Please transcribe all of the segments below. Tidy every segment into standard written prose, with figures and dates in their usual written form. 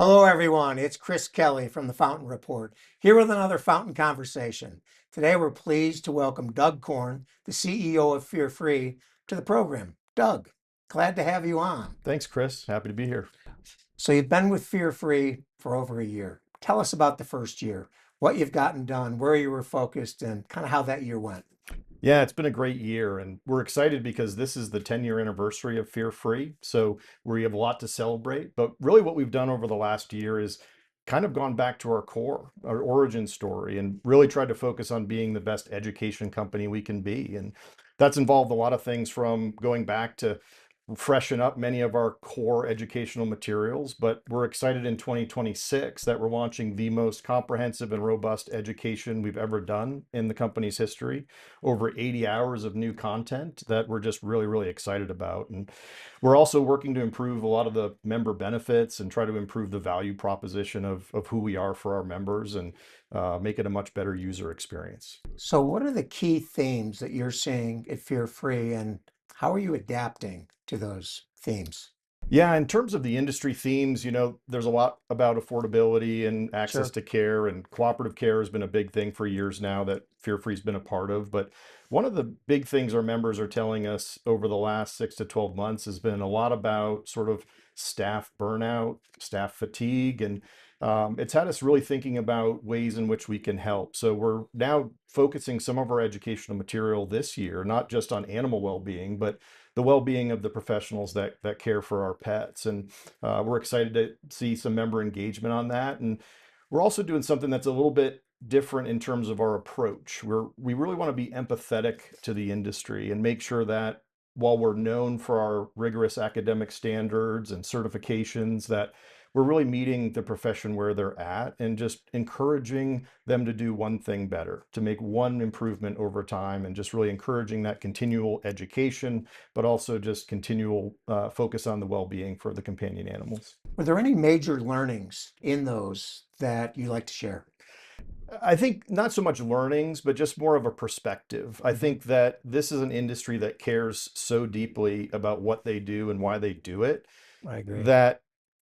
Hello, everyone. It's Chris Kelly from the Fountain Report, here with another Fountain Conversation. Today, we're pleased to welcome Doug Korn, the CEO of Fear Free, to the program. Doug, glad to have you on. Thanks, Chris. Happy to be here. So, you've been with Fear Free for over a year. Tell us about the first year, what you've gotten done, where you were focused, and kind of how that year went. Yeah, it's been a great year, and we're excited because this is the 10-year anniversary of Fear Free. So we have a lot to celebrate. But really, what we've done over the last year is kind of gone back to our core, our origin story, and really tried to focus on being the best education company we can be. And that's involved a lot of things from going back to freshen up many of our core educational materials, but we're excited in 2026 that we're launching the most comprehensive and robust education we've ever done in the company's history. Over 80 hours of new content that we're just really, really excited about. And we're also working to improve a lot of the member benefits and try to improve the value proposition of who we are for our members and make it a much better user experience. So, what are the key themes that you're seeing at Fear Free, and how are you adapting to those themes? Yeah, in terms of the industry themes, there's a lot about affordability and access Sure. to care, and cooperative care has been a big thing for years now that Fear Free's been a part of. But one of the big things our members are telling us over the last 6 to 12 months has been a lot about sort of staff burnout, staff fatigue, and it's had us really thinking about ways in which we can help. So we're now focusing some of our educational material this year, not just on animal well-being, but the well-being of the professionals that care for our pets. And we're excited to see some member engagement on that. And we're also doing something that's a little bit different in terms of our approach. We really want to be empathetic to the industry and make sure that while we're known for our rigorous academic standards and certifications, that we're really meeting the profession where they're at and just encouraging them to do one thing better, to make one improvement over time, and just really encouraging that continual education, but also just continual focus on the well-being for the companion animals. Were there any major learnings in those that you like to share? I think not so much learnings, but just more of a perspective. I Mhm. think that this is an industry that cares so deeply about what they do and why they do it, I agree. that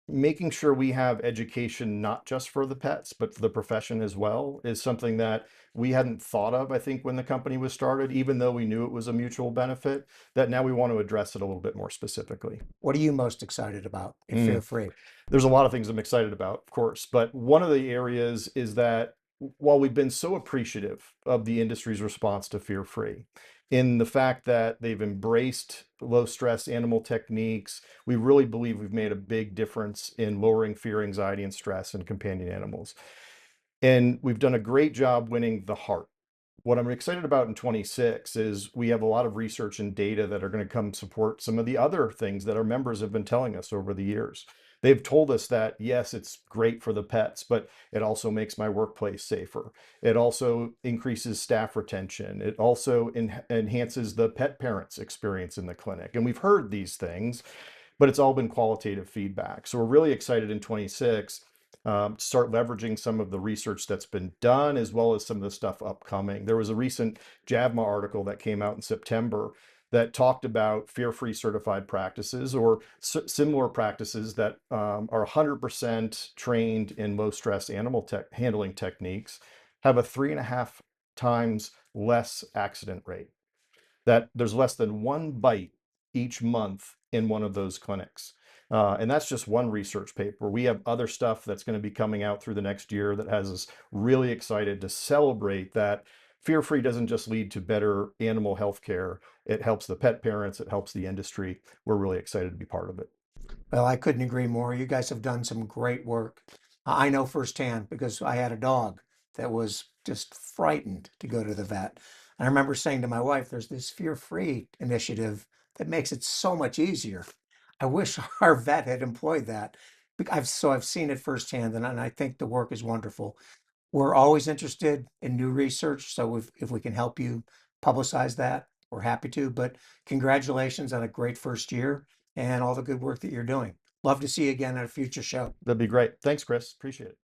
making sure we have education not just for the pets, but for the profession as well is something that we hadn't thought of, I think, when the company was started, even though we knew it was a mutual benefit, that now we want to address it a little bit more specifically. What are you most excited about at Fear Mm. Free? There's a lot of things I'm excited about, of course, but one of the areas is that while we've been so appreciative of the industry's response to Fear Free, in the fact that they've embraced low stress animal techniques, we really believe we've made a big difference in lowering fear, anxiety, and stress in companion animals. And we've done a great job winning the heart. What I'm excited about in 26 is we have a lot of research and data that are going to come support some of the other things that our members have been telling us over the years. They've told us that, yes, it's great for the pets, but it also makes my workplace safer. It also increases staff retention. It also enhances the pet parents' experience in the clinic. And we've heard these things, but it's all been qualitative feedback. So we're really excited in 26 to start leveraging some of the research that's been done, as well as some of the stuff upcoming. There was a recent JAVMA article that came out in September that talked about fear-free certified practices or similar practices that are 100% trained in low-stress animal handling techniques, have a 3.5 times less accident rate, that there's less than one bite each month in one of those clinics. And that's just one research paper. We have other stuff that's going to be coming out through the next year that has us really excited to celebrate that fear-free doesn't just lead to better animal health care. It helps the pet parents, it helps the industry. We're really excited to be part of it. Well, I couldn't agree more. You guys have done some great work. I know firsthand because I had a dog that was just frightened to go to the vet. And I remember saying to my wife, there's this fear-free initiative that makes it so much easier. I wish our vet had employed that. I've seen it firsthand, and I think the work is wonderful. We're always interested in new research, so if we can help you publicize that, we're happy to. But congratulations on a great first year and all the good work that you're doing. Love to see you again at a future show. That'd be great. Thanks, Chris. Appreciate it.